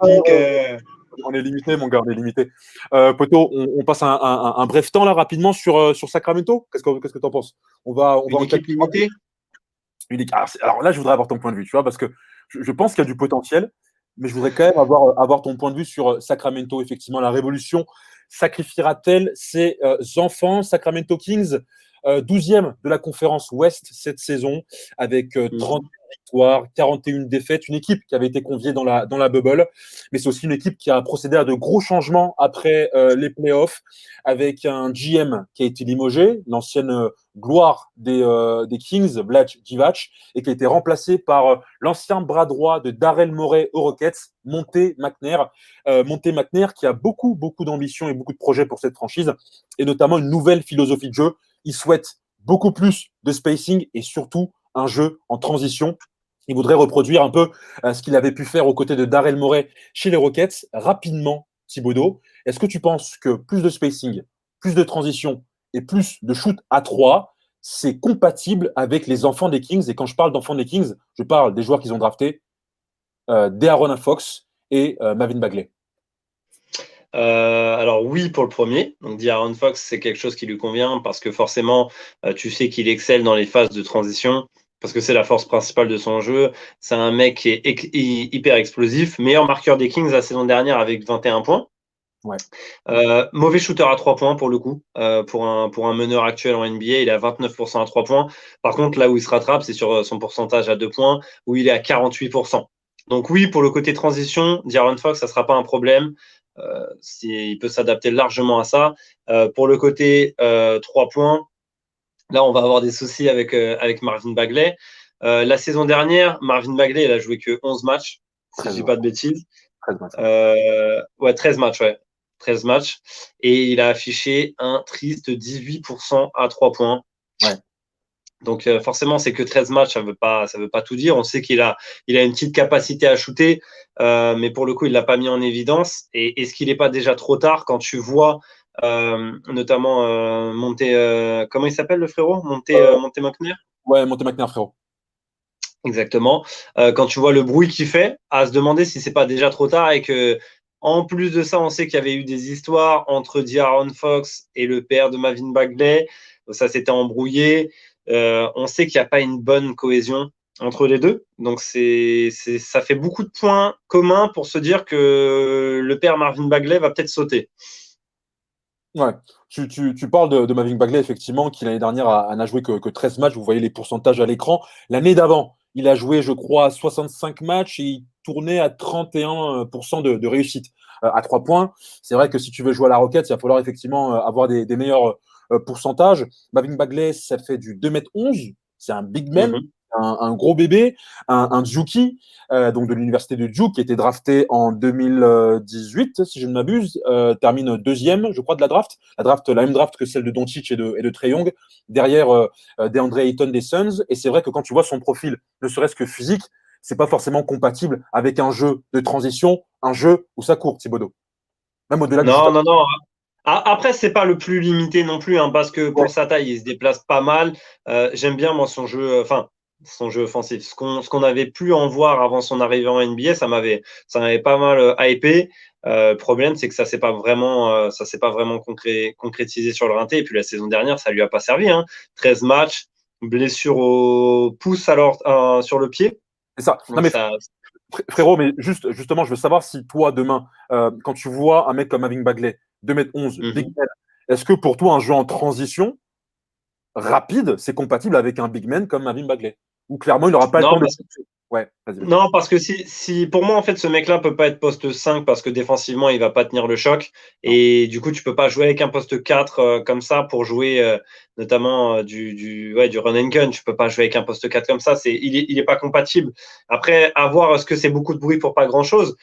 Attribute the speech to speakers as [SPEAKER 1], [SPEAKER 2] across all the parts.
[SPEAKER 1] pique.
[SPEAKER 2] On est limité, mon gars, on est limité. Poto, on passe un bref temps là rapidement sur Sacramento. Qu'est-ce que tu en penses? On va
[SPEAKER 1] Une
[SPEAKER 2] en
[SPEAKER 1] équipe limitée?
[SPEAKER 2] unique. Alors là, je voudrais avoir ton point de vue, tu vois, parce que je pense qu'il y a du potentiel, mais je voudrais quand même avoir ton point de vue sur Sacramento. Effectivement, la révolution sacrifiera-t-elle ses enfants? Sacramento Kings, 12e de la conférence Ouest cette saison, avec 30 victoires, 41 défaites. Une équipe qui avait été conviée dans la bubble, mais c'est aussi une équipe qui a procédé à de gros changements après les playoffs, avec un GM qui a été limogé, l'ancienne gloire des Kings, Vlad Divac, et qui a été remplacé par l'ancien bras droit de Daryl Morey aux Rockets, Monte McNair. Monte McNair qui a beaucoup, beaucoup d'ambition et beaucoup de projets pour cette franchise, et notamment une nouvelle philosophie de jeu. Il souhaite beaucoup plus de spacing et surtout un jeu en transition. Il voudrait reproduire un peu ce qu'il avait pu faire aux côtés de Daryl Morey chez les Rockets. Rapidement, Thibodeau, est-ce que tu penses que plus de spacing, plus de transition et plus de shoot à 3, c'est compatible avec les enfants des Kings? Et quand je parle d'enfants des Kings, je parle des joueurs qu'ils ont draftés, De'Aaron Fox et Marvin Bagley.
[SPEAKER 1] Alors oui pour le premier, donc De'Aaron Fox c'est quelque chose qui lui convient parce que forcément tu sais qu'il excelle dans les phases de transition parce que c'est la force principale de son jeu. C'est un mec qui est hyper explosif, meilleur marqueur des Kings la saison dernière avec 21 points.
[SPEAKER 2] Ouais.
[SPEAKER 1] Mauvais shooter à 3 points pour le coup, pour un meneur actuel en NBA, il est à 29% à 3 points. Par contre, là où il se rattrape, c'est sur son pourcentage à 2 points, où il est à 48%. Donc oui, pour le côté transition, De'Aaron Fox, ça ne sera pas un problème. Il peut s'adapter largement à ça. Pour le côté 3 points, là, on va avoir des soucis avec Marvin Bagley. La saison dernière, Marvin Bagley, il a joué que 11 matchs, si je ne dis pas de bêtises.
[SPEAKER 2] 13 matchs.
[SPEAKER 1] 13 matchs, ouais. 13 matchs. Et il a affiché un triste 18% à 3 points.
[SPEAKER 2] Ouais.
[SPEAKER 1] Donc forcément, c'est que 13 matchs, ça veut pas tout dire. On sait qu'il a une petite capacité à shooter, mais pour le coup, il l'a pas mis en évidence. Et est-ce qu'il n'est pas déjà trop tard quand tu vois notamment Monte, comment il s'appelle le frérot? Monte McNair?
[SPEAKER 2] Ouais, Monte McNair, frérot.
[SPEAKER 1] Exactement. Quand tu vois le bruit qu'il fait, à se demander si c'est pas déjà trop tard et que, en plus de ça, on sait qu'il y avait eu des histoires entre De'Aaron Fox et le père de Marvin Bagley. Ça s'était embrouillé. On sait qu'il n'y a pas une bonne cohésion entre les deux. Donc, ça fait beaucoup de points communs pour se dire que le père Marvin Bagley va peut-être sauter.
[SPEAKER 2] Ouais, tu parles de Marvin Bagley, effectivement, qui l'année dernière n'a joué que 13 matchs. Vous voyez les pourcentages à l'écran. L'année d'avant, il a joué, je crois, 65 matchs et il tournait à 31% de réussite à 3 points. C'est vrai que si tu veux jouer à la Rocket, il va falloir effectivement avoir des meilleurs pourcentages. Marvin Bagley, ça fait du 2m11. C'est un big man. Un gros bébé, un Juki, donc de l'université de Duke, qui a été drafté en 2018, si je ne m'abuse, termine deuxième, je crois, de la draft. La même draft que celle de Doncic et de Trae Young, derrière DeAndre Ayton des Suns. Et c'est vrai que quand tu vois son profil, ne serait-ce que physique, c'est pas forcément compatible avec un jeu de transition, un jeu où ça court, Thibodeau. Même au-delà du
[SPEAKER 1] Non,
[SPEAKER 2] shoot.
[SPEAKER 1] non, non. Après, c'est pas le plus limité non plus, hein, parce que
[SPEAKER 2] Ouais.
[SPEAKER 1] pour sa taille, il se déplace pas mal. J'aime bien moi son jeu offensif. Ce qu'on avait pu en voir avant son arrivée en NBA, ça m'avait pas mal hypé. Le problème, c'est que ça s'est pas vraiment concrétisé sur le rinté. Et puis la saison dernière, ça lui a pas servi, hein. 13 matchs, blessure au pouce alors sur le pied.
[SPEAKER 2] C'est ça. Non,
[SPEAKER 1] Donc
[SPEAKER 2] mais
[SPEAKER 1] ça,
[SPEAKER 2] frérot, mais justement, je veux savoir si toi, demain, quand tu vois un mec comme Marvin Bagley, 2m11, Big
[SPEAKER 1] Mhm.
[SPEAKER 2] Man, est-ce que pour toi, un jeu en transition rapide, c'est compatible avec un Big Man comme Marvin Bagley? Ou clairement, il n'aura pas le
[SPEAKER 1] Non,
[SPEAKER 2] temps de. Ouais, vas-y.
[SPEAKER 1] Non, parce que si pour moi, en fait, ce mec-là peut pas être poste 5 parce que défensivement, il va pas tenir le choc.
[SPEAKER 2] Non.
[SPEAKER 1] Et du coup, tu peux pas jouer avec un poste 4 comme ça pour jouer notamment du run and gun. Tu peux pas jouer avec un poste 4 comme ça. Il est pas compatible. Après, à voir, est-ce que c'est beaucoup de bruit pour pas grand-chose?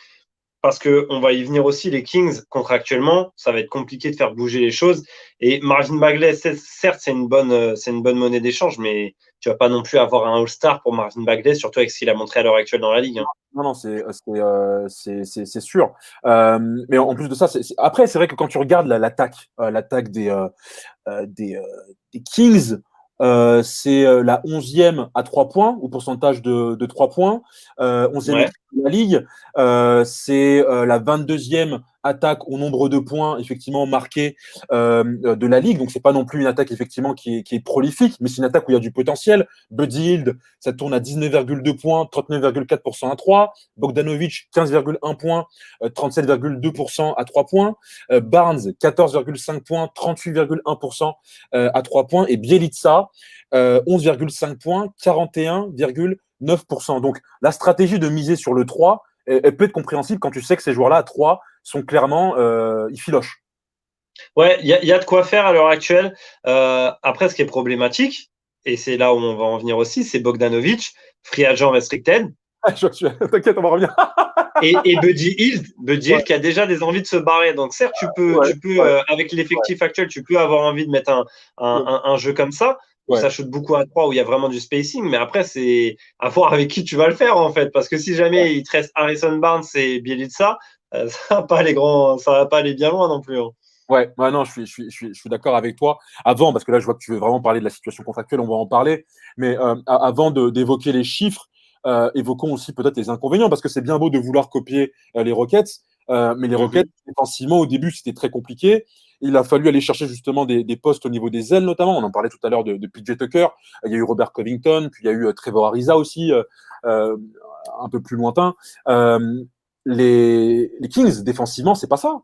[SPEAKER 1] Parce qu'on va y venir aussi, les Kings, contractuellement, ça va être compliqué de faire bouger les choses. Et Marvin Bagley, certes, c'est une bonne monnaie d'échange, mais tu vas pas non plus avoir un All-Star pour Marvin Bagley, surtout avec ce qu'il a montré à l'heure actuelle dans la Ligue, hein.
[SPEAKER 2] Non, c'est sûr. Mais en plus de ça, après, c'est vrai que quand tu regardes l'attaque des Kings, c'est la 11e à 3 points, au pourcentage de 3 points. 11e
[SPEAKER 1] Ouais.
[SPEAKER 2] équipe de la ligue. C'est la 22e attaque au nombre de points effectivement marqués de la ligue. Donc c'est pas non plus une attaque effectivement qui est prolifique, mais c'est une attaque où il y a du potentiel. Buddy Hield, ça tourne à 19,2 points, 39,4% à 3. Bogdanovic, 15,1 points, 37,2% à 3 points. Barnes, 14,5 points, 38,1% à 3 points. Et Bielitsa, 11,5 points, 41,9%. Donc la stratégie de miser sur le 3, elle peut être compréhensible quand tu sais que ces joueurs-là à 3 sont clairement, ils filochent.
[SPEAKER 1] Ouais, il y a de quoi faire à l'heure actuelle. Après, ce qui est problématique, et c'est là où on va en venir aussi, c'est Bogdanovic, free agent restricted,
[SPEAKER 2] T'inquiète, on va revenir.
[SPEAKER 1] et Buddy
[SPEAKER 2] Ouais,
[SPEAKER 1] Hield qui a déjà des envies de se barrer. Donc certes,
[SPEAKER 2] ouais, ouais,
[SPEAKER 1] avec l'effectif actuel, tu peux avoir envie de mettre
[SPEAKER 2] ouais,
[SPEAKER 1] un jeu comme ça, où
[SPEAKER 2] ouais.
[SPEAKER 1] ça shoot beaucoup à 3, où il y a vraiment du spacing, mais après, c'est à voir avec qui tu vas le faire, en fait. Parce que si jamais il te reste Harrison Barnes et Bielitsa, ça va pas aller bien loin non plus, hein.
[SPEAKER 2] Ouais, ouais, non, je suis d'accord avec toi. Avant, parce que là, je vois que tu veux vraiment parler de la situation contractuelle, on va en parler. Mais avant d'évoquer les chiffres, évoquons aussi peut-être les inconvénients, parce que c'est bien beau de vouloir copier les Rockets, mais les Rockets,
[SPEAKER 1] Mhm.
[SPEAKER 2] défensivement, au début, c'était très compliqué. Il a fallu aller chercher justement des postes au niveau des ailes, notamment. On en parlait tout à l'heure de PJ Tucker. Il y a eu Robert Covington, puis il y a eu Trevor Ariza aussi, euh, un peu plus lointain. Les Kings, défensivement, c'est pas ça.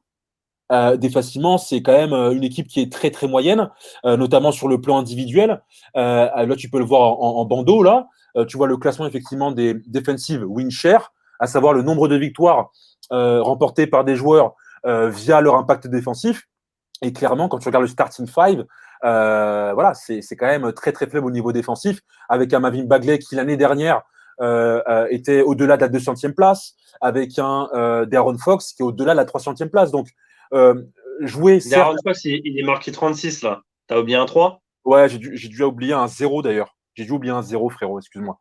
[SPEAKER 2] Défensivement, c'est quand même une équipe qui est très très moyenne, notamment sur le plan individuel. Là, tu peux le voir en bandeau. Là, tu vois le classement effectivement des defensive win share, à savoir le nombre de victoires remportées par des joueurs via leur impact défensif. Et clairement, quand tu regardes le starting five, voilà, c'est quand même très très faible au niveau défensif, avec un Marvin Bagley qui l'année dernière était au-delà de la 200e place, avec un De'Aaron Fox qui est au-delà de la 300e place. Donc, euh, jouer, certes,
[SPEAKER 1] Darren Fox, il est marqué 36 là. T'as oublié un 3
[SPEAKER 2] ouais, j'ai dû oublier un zéro d'ailleurs. J'ai dû oublier un zéro, frérot, excuse-moi.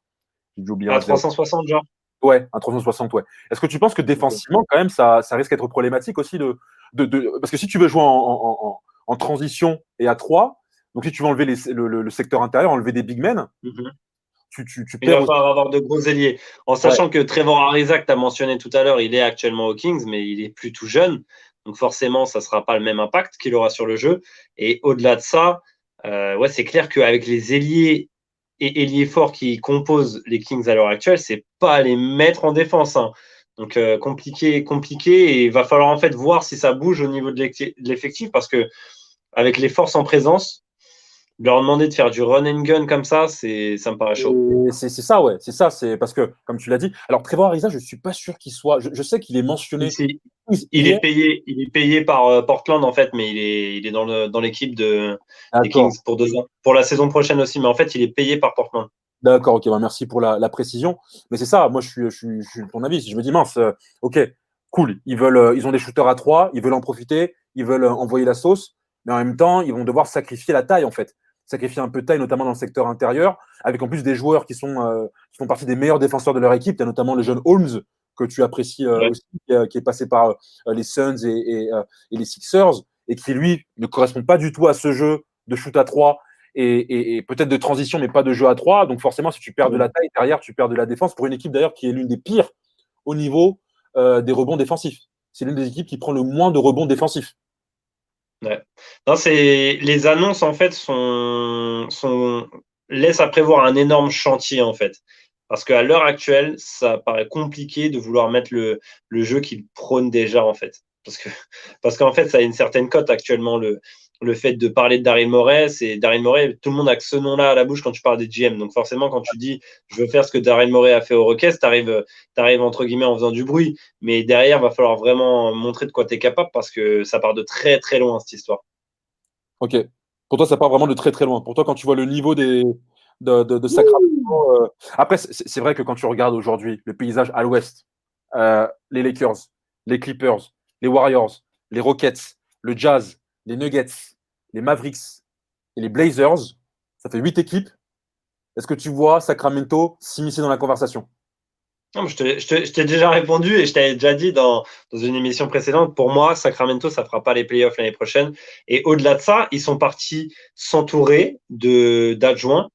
[SPEAKER 2] J'ai dû oublier
[SPEAKER 1] à
[SPEAKER 2] un zéro.
[SPEAKER 1] 360, genre.
[SPEAKER 2] Ouais, un 360, ouais. Est-ce que tu penses que défensivement, quand même, ça risque d'être problématique aussi parce que si tu veux jouer en transition et à 3, donc si tu veux enlever le secteur intérieur, enlever des big men,
[SPEAKER 1] Mhm.
[SPEAKER 2] tu
[SPEAKER 1] Il
[SPEAKER 2] perds
[SPEAKER 1] va
[SPEAKER 2] aussi.
[SPEAKER 1] falloir avoir de gros ailiers. En
[SPEAKER 2] Ouais,
[SPEAKER 1] sachant que Trevor Ariza, que tu as mentionné tout à l'heure, il est actuellement aux Kings, mais il est plus tout jeune. Donc forcément, ça ne sera pas le même impact qu'il aura sur le jeu. Et au-delà de ça, ouais, c'est clair qu'avec les ailiers et ailiers forts qui composent les Kings à l'heure actuelle, c'est pas à les mettre en défense, hein. Donc compliqué, compliqué. Et il va falloir en fait voir si ça bouge au niveau de l'effectif parce que avec les forces en présence, leur demander de faire du run and gun comme ça me paraît chaud.
[SPEAKER 2] c'est ça, ouais. C'est ça, c'est parce que, comme tu l'as dit, alors Trevor Ariza, je suis pas sûr qu'il soit. Je sais qu'il est mentionné
[SPEAKER 1] Ici,
[SPEAKER 2] hier.
[SPEAKER 1] il est payé par Portland en fait, mais il est dans l'équipe des
[SPEAKER 2] D'accord.
[SPEAKER 1] Kings pour 2 ans, pour la saison prochaine aussi. Mais en fait, il est payé par Portland.
[SPEAKER 2] D'accord, ok, bah merci pour la précision. Mais c'est ça, moi je suis de ton avis. Si je me dis, mince, ok, cool, ils ont des shooters à 3, ils veulent en profiter, ils veulent envoyer la sauce, mais en même temps, ils vont devoir sacrifier la taille en fait. Sacrifier un peu de taille, notamment dans le secteur intérieur, avec en plus des joueurs qui font partie des meilleurs défenseurs de leur équipe. Il y a notamment le jeune Holmes, que tu apprécies
[SPEAKER 1] Ouais.
[SPEAKER 2] aussi, qui est passé par les Suns et les Sixers, et qui lui ne correspond pas du tout à ce jeu de shoot à 3 et peut-être de transition, mais pas de jeu à 3. Donc forcément, si tu perds de la taille derrière, tu perds de la défense pour une équipe d'ailleurs qui est l'une des pires au niveau des rebonds défensifs. C'est l'une des équipes qui prend le moins de rebonds défensifs.
[SPEAKER 1] Ouais. Non, les annonces en fait laissent à prévoir un énorme chantier en fait. Parce qu'à l'heure actuelle, ça paraît compliqué de vouloir mettre le jeu qu'ils prônent déjà en fait. Parce qu'en fait, ça a une certaine cote actuellement le fait de parler de Daryl Morey. C'est Daryl Morey, tout le monde a que ce nom-là à la bouche quand tu parles des GM. Donc forcément, quand tu dis je veux faire ce que Daryl Morey a fait au Rockets, t'arrives entre guillemets en faisant du bruit. Mais derrière, va falloir vraiment montrer de quoi tu es capable parce que ça part de très très loin cette histoire.
[SPEAKER 2] Ok. Pour toi, ça part vraiment de très très loin. Pour toi, quand tu vois le niveau de Sacramento. Après, c'est vrai que quand tu regardes aujourd'hui le paysage à l'ouest, les Lakers, les Clippers, les Warriors, les Rockets, le Jazz, les Nuggets, les Mavericks et les Blazers, ça fait 8 équipes. Est-ce que tu vois Sacramento s'immiscer dans la conversation?
[SPEAKER 1] Non, mais je t'ai déjà répondu et je t'avais déjà dit dans une émission précédente, pour moi, Sacramento, ça fera pas les playoffs l'année prochaine. Et au-delà de ça, ils sont partis s'entourer d'adjoints.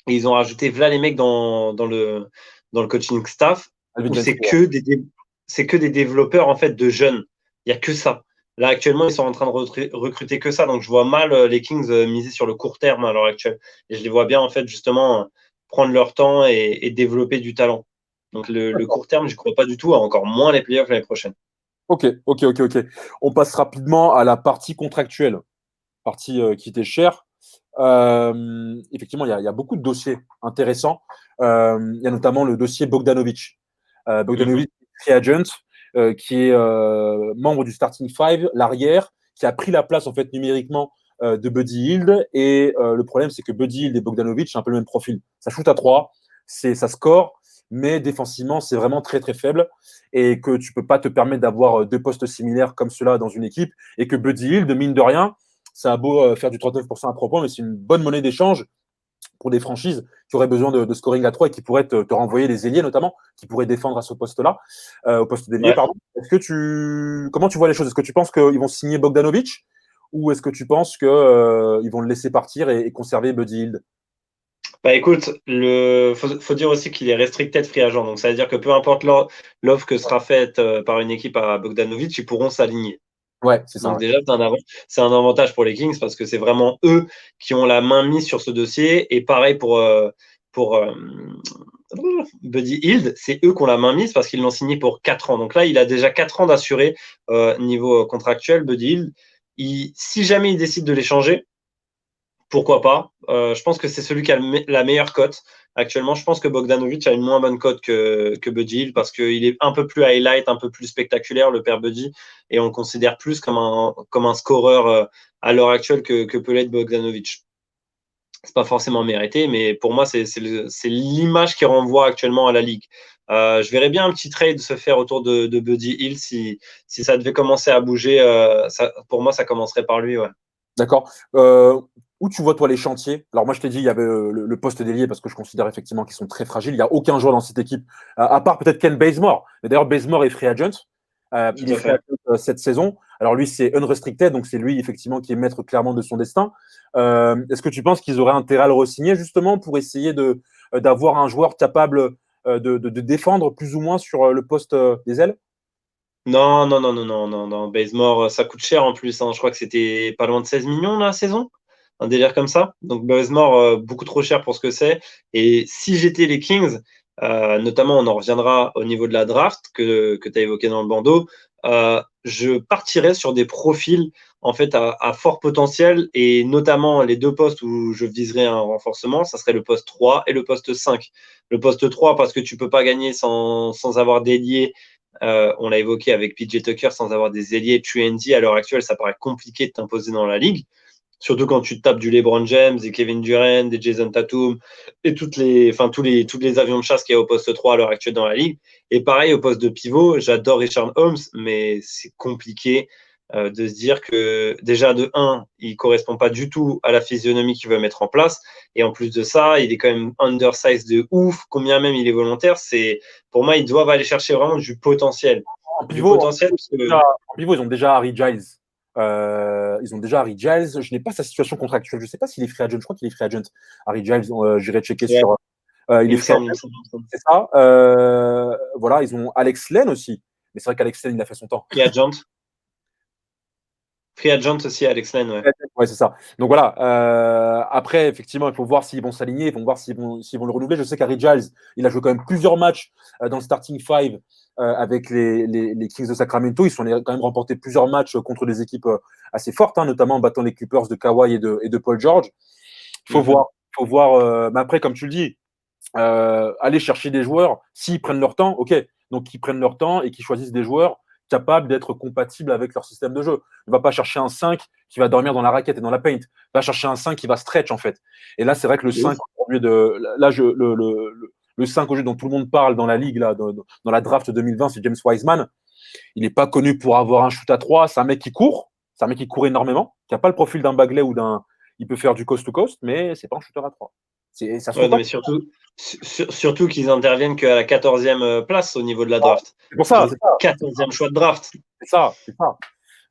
[SPEAKER 1] Et ils ont rajouté voilà les mecs dans le coaching staff. où c'est que des développeurs en fait de jeunes. Il n'y a que ça. Là, actuellement, ils sont en train de recruter que ça. Donc, je vois mal les Kings miser sur le court terme à l'heure actuelle. Et je les vois bien, en fait, justement, prendre leur temps et développer du talent. Donc, le court terme, je ne crois pas du tout, encore moins les playoffs l'année prochaine.
[SPEAKER 2] Ok. On passe rapidement à la partie contractuelle, partie qui était chère. Effectivement, il y a beaucoup de dossiers intéressants. Il y a notamment le dossier Bogdanovic. Bogdanovic, free agent, qui est membre du starting five, l'arrière, qui a pris la place en fait numériquement de Buddy Hield. Et le problème, c'est que Buddy Hield et Bogdanovic, c'est un peu le même profil. Ça shoot à 3, ça score, mais défensivement, c'est vraiment très très faible. Et que tu peux pas te permettre d'avoir deux postes similaires comme cela dans une équipe. Et que Buddy Hield, mine de rien, ça a beau faire du 39% à 3 points, mais c'est une bonne monnaie d'échange pour des franchises qui auraient besoin de scoring à 3 et qui pourraient te renvoyer des ailiers notamment, qui pourraient défendre à ce poste-là, au poste d'ailier,
[SPEAKER 1] Ouais.
[SPEAKER 2] pardon. Comment tu vois les choses? Est-ce que tu penses qu'ils vont signer Bogdanovic ou est-ce que tu penses qu'ils vont le laisser partir et conserver Buddy Hield?
[SPEAKER 1] Bah écoute, faut dire aussi qu'il est restricted free agent. Donc ça veut dire que peu importe l'offre que sera faite par une équipe à Bogdanovic, ils pourront s'aligner.
[SPEAKER 2] Ouais, c'est ça.
[SPEAKER 1] Donc
[SPEAKER 2] Ouais.
[SPEAKER 1] déjà, c'est un avantage pour les Kings parce que c'est vraiment eux qui ont la main mise sur ce dossier. Et pareil pour Buddy Hield, c'est eux qui ont la main mise parce qu'ils l'ont signé pour 4 ans. Donc là, il a déjà 4 ans d'assuré niveau contractuel, Buddy Hield. Si jamais il décide de l'échanger, pourquoi pas? Je pense que c'est celui qui a la meilleure cote. Actuellement, je pense que Bogdanovic a une moins bonne cote que Buddy Hield parce qu'il est un peu plus highlight, un peu plus spectaculaire, le père Buddy, et on le considère plus comme un scoreur à l'heure actuelle que peut l'être Bogdanovic. C'est pas forcément mérité, mais pour moi, c'est l'image qui renvoie actuellement à la ligue. Je verrais bien un petit trade se faire autour de Buddy Hield si ça devait commencer à bouger. Pour moi, ça commencerait par lui, ouais.
[SPEAKER 2] D'accord. Où tu vois, toi, les chantiers? Alors, moi, je t'ai dit, il y avait le poste d'ailier parce que je considère effectivement qu'ils sont très fragiles. Il n'y a aucun joueur dans cette équipe, à part peut-être Ken Bazemore. Mais d'ailleurs, Bazemore est free agent. Il
[SPEAKER 1] Tout
[SPEAKER 2] est
[SPEAKER 1] à
[SPEAKER 2] free
[SPEAKER 1] fait.
[SPEAKER 2] agent cette saison. Alors, lui, c'est unrestricted, donc c'est lui, effectivement, qui est maître clairement de son destin. Est-ce que tu penses qu'ils auraient intérêt à le re-signer, justement, pour essayer d'avoir un joueur capable de défendre plus ou moins sur le poste des ailes?
[SPEAKER 1] Non, non, non, non, non, non, non. Bazemore, ça coûte cher en plus, hein. Je crois que c'était pas loin de 16 millions la saison. Un délire comme ça. Donc Bazemore, beaucoup trop cher pour ce que c'est. Et si j'étais les Kings, notamment on en reviendra au niveau de la draft que tu as évoqué dans le bandeau, je partirais sur des profils en fait à fort potentiel et notamment les deux postes où je viserais un renforcement, ça serait le poste 3 et le poste 5. Le poste 3 parce que tu peux pas gagner sans avoir d'ailier. On l'a évoqué avec PJ Tucker, sans avoir des ailiers 3&D à l'heure actuelle, ça paraît compliqué de t'imposer dans la ligue. Surtout quand tu tapes du LeBron James, des Kevin Durant, des Jason Tatum et tous les avions de chasse qu'il y a au poste 3 à l'heure actuelle dans la ligue. Et pareil, au poste de pivot, j'adore Richard Holmes, mais c'est compliqué de se dire que déjà de 1, il ne correspond pas du tout à la physionomie qu'il veut mettre en place. Et en plus de ça, il est quand même undersized de ouf, combien même il est volontaire. Pour moi, ils doivent aller chercher vraiment du potentiel.
[SPEAKER 2] En
[SPEAKER 1] Du
[SPEAKER 2] pivot,
[SPEAKER 1] potentiel parce que
[SPEAKER 2] en pivot, ils ont déjà Harry Giles. Ils ont déjà Harry Giles. Je n'ai pas sa situation contractuelle. Je ne sais pas s'il est free agent. Je crois qu'il est free agent. Harry Giles, j'irai checker
[SPEAKER 1] ouais,
[SPEAKER 2] sur. Il est free agent,
[SPEAKER 1] il me semble.
[SPEAKER 2] c'est ça. Voilà, ils ont Alex Len aussi. Mais c'est vrai qu'Alex Len, il a fait son temps.
[SPEAKER 1] Free agent. Free agent aussi, Alex Len, ouais.
[SPEAKER 2] Ouais, c'est ça. Donc voilà. Après, effectivement, il faut voir s'ils vont s'aligner, ils vont voir s'ils vont le renouveler. Je sais qu'Harry Giles, il a joué quand même plusieurs matchs dans le starting five avec les Kings de Sacramento. Ils sont quand même remporté plusieurs matchs contre des équipes assez fortes, hein, notamment en battant les Clippers de Kawhi et de Paul George. Il faut voir. Faut voir. Mais après, comme tu le dis, aller chercher des joueurs, s'ils prennent leur temps, ok. Donc, qu'ils prennent leur temps et qu'ils choisissent des joueurs capables d'être compatibles avec leur système de jeu. Ne va pas chercher un 5 qui va dormir dans la raquette et dans la paint. Va chercher un 5 qui va stretch, en fait. Et là, c'est vrai que le 5, le 5 au jeu dont tout le monde parle dans la ligue, là, dans la draft 2020, c'est James Wiseman. Il n'est pas connu pour avoir un shoot à 3. C'est un mec qui court. C'est un mec qui court énormément, qui n'a pas le profil d'un Bagley ou d'un. Il peut faire du coast to coast, mais c'est pas un shooter à 3. Ça se
[SPEAKER 1] Ouais,
[SPEAKER 2] trouve
[SPEAKER 1] non,
[SPEAKER 2] pas.
[SPEAKER 1] mais surtout qu'ils interviennent qu'à la 14e place au niveau de la draft.
[SPEAKER 2] C'est pour
[SPEAKER 1] Ils
[SPEAKER 2] ça,
[SPEAKER 1] ont le 14e choix de draft.
[SPEAKER 2] c'est ça, c'est ça.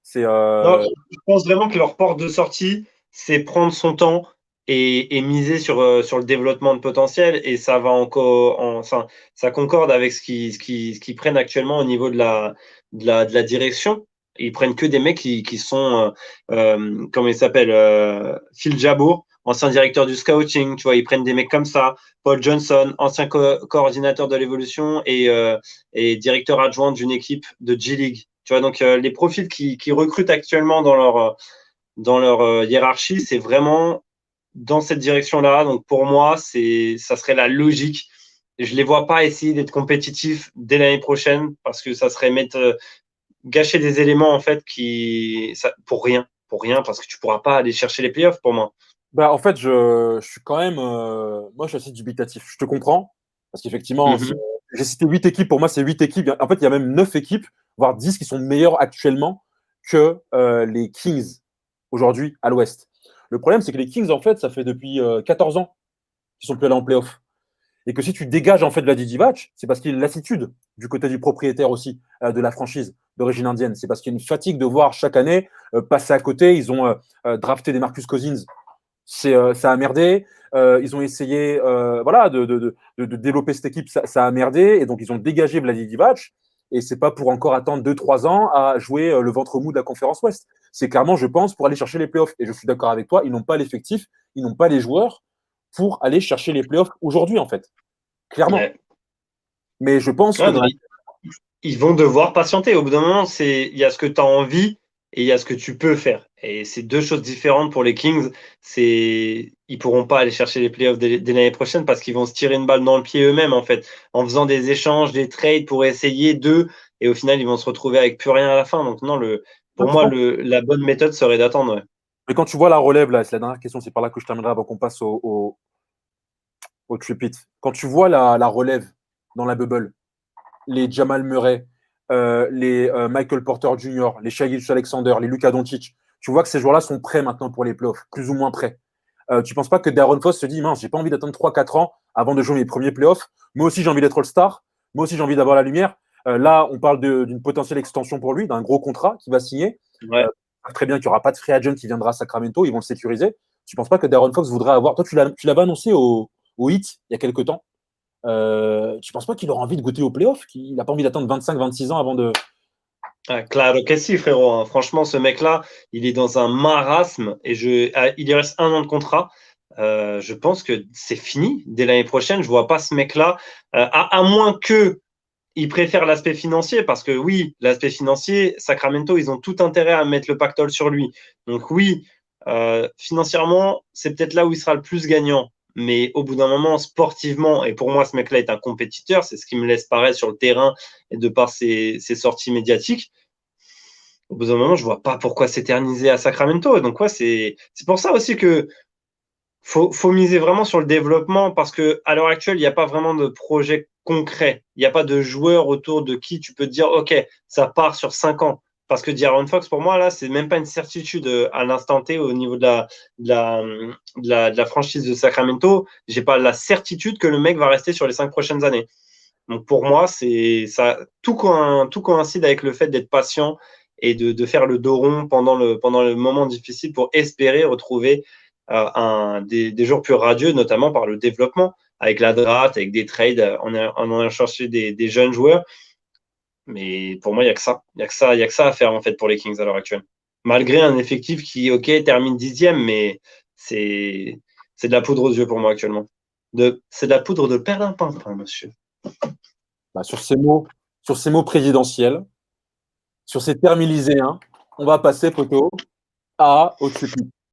[SPEAKER 2] C'est
[SPEAKER 1] Non, je pense vraiment que leur porte de sortie, c'est prendre son temps, et miser sur le développement de potentiel. Et ça va enfin, ça concorde avec ce qu'ils prennent actuellement au niveau de la direction. Ils prennent que des mecs qui sont, comment il s'appelle, Phil Jabour, ancien directeur du scouting, tu vois, ils prennent des mecs comme ça. Paul Johnson, ancien coordinateur de l'évolution et directeur adjoint d'une équipe de G-League. Tu vois, donc les profils qui recrutent actuellement dans leur hiérarchie, c'est vraiment dans cette direction-là. Donc pour moi, ça serait la logique. Je les vois pas essayer d'être compétitifs dès l'année prochaine parce que ça serait gâcher des éléments en fait pour rien parce que tu pourras pas aller chercher les playoffs pour moi.
[SPEAKER 2] Bah, en fait, je suis quand même. Moi, je suis assez dubitatif. Je te comprends. Parce qu'effectivement,
[SPEAKER 1] Mhm.
[SPEAKER 2] j'ai cité 8 équipes. Pour moi, c'est 8 équipes. En fait, il y a même 9 équipes, voire 10 qui sont meilleures actuellement que les Kings aujourd'hui à l'Ouest. Le problème, c'est que les Kings, en fait, ça fait depuis 14 ans qu'ils sont plus allés en playoff. Et que si tu dégages en fait Vladi Divac, c'est parce qu'il y a une lassitude du côté du propriétaire aussi de la franchise d'origine indienne. C'est parce qu'il y a une fatigue de voir chaque année passer à côté. Ils ont drafté des Marcus Cousins, ça a merdé. Ils ont essayé voilà, de développer cette équipe, ça a merdé. Et donc, ils ont dégagé Vladi Divac. Et c'est pas pour encore attendre 2-3 ans à jouer le ventre mou de la conférence Ouest. C'est clairement, je pense, pour aller chercher les playoffs. Et je suis d'accord avec toi, ils n'ont pas l'effectif, ils n'ont pas les joueurs pour aller chercher les playoffs aujourd'hui, en fait. Clairement.
[SPEAKER 1] Ouais.
[SPEAKER 2] Mais je pense que
[SPEAKER 1] Ouais,
[SPEAKER 2] dans
[SPEAKER 1] mais
[SPEAKER 2] la...
[SPEAKER 1] ils vont devoir patienter. Au bout d'un moment, il y a ce que tu as envie et il y a ce que tu peux faire. Et c'est deux choses différentes pour les Kings. Ils pourront pas aller chercher les playoffs dès l'année prochaine parce qu'ils vont se tirer une balle dans le pied eux-mêmes, en fait, en faisant des échanges, des trades pour essayer d'eux. Et au final, ils vont se retrouver avec plus rien à la fin. Donc, non,
[SPEAKER 2] Non,
[SPEAKER 1] pour
[SPEAKER 2] tu
[SPEAKER 1] moi,
[SPEAKER 2] penses-
[SPEAKER 1] la bonne méthode serait d'attendre. Ouais.
[SPEAKER 2] Mais quand tu vois la relève, là, c'est la dernière question, c'est par là que je terminerai avant qu'on passe au tripit. Quand tu vois la relève dans la bubble, les Jamal Murray, les Michael Porter Jr., les Shai Alexander, les Luka Doncic, tu vois que ces joueurs-là sont prêts maintenant pour les playoffs, plus ou moins prêts. Tu ne penses pas que Darren Foss se dit, mince, j'ai pas envie d'attendre 3-4 ans avant de jouer mes premiers playoffs. Moi aussi, j'ai envie d'être All-Star. Moi aussi, j'ai envie d'avoir la lumière. Là, on parle d'une potentielle extension pour lui, d'un gros contrat qu'il va signer.
[SPEAKER 1] Ouais.
[SPEAKER 2] Très bien qu'il n'y aura pas de free agent qui viendra à Sacramento, ils vont le sécuriser. Tu ne penses pas que Darren Fox voudrait avoir. Toi, tu l'avais annoncé au Heat il y a quelques temps. Tu ne penses pas qu'il aura envie de goûter aux playoffs? Qu'il n'a pas envie d'attendre 25-26 ans avant de.
[SPEAKER 1] Ah, claro que si, frérot. Hein. Franchement, ce mec-là, il est dans un marasme et il lui reste 1 an de contrat. Je pense que c'est fini dès l'année prochaine. Je vois pas ce mec-là, à moins que il préfère l'aspect financier, parce que oui, l'aspect financier, Sacramento, ils ont tout intérêt à mettre le pactole sur lui. Donc oui, financièrement, c'est peut-être là où il sera le plus gagnant. Mais au bout d'un moment, sportivement, et pour moi, ce mec-là est un compétiteur, c'est ce qui me laisse paraître sur le terrain et de par ses sorties médiatiques. Au bout d'un moment, je vois pas pourquoi s'éterniser à Sacramento. Donc ouais, c'est pour ça aussi que faut miser vraiment sur le développement parce que à l'heure actuelle, il n'y a pas vraiment de projet concret. Il n'y a pas de joueur autour de qui tu peux te dire, OK, ça part sur 5 ans. Parce que D'Aaron Fox, pour moi, là, c'est même pas une certitude à l'instant T au niveau de la franchise de Sacramento. J'ai pas la certitude que le mec va rester sur les 5 prochaines années. Donc pour moi, c'est ça, tout coïncide avec le fait d'être patient et de faire le dos rond pendant le moment difficile pour espérer retrouver des jours plus radieux, notamment par le développement, avec la draft, avec des trades, en allant chercher des jeunes joueurs. Mais pour moi, il n'y a que ça. Il y a que ça, il y a que ça à faire en fait pour les Kings à l'heure actuelle. Malgré un effectif qui, OK, termine 10e, mais c'est c'est de la poudre aux yeux pour moi actuellement. C'est de la poudre de perlimpinpin, monsieur.
[SPEAKER 2] Bah, sur ces mots présidentiels, sur ces termes élyséens, on va passer, poteau, au tripit.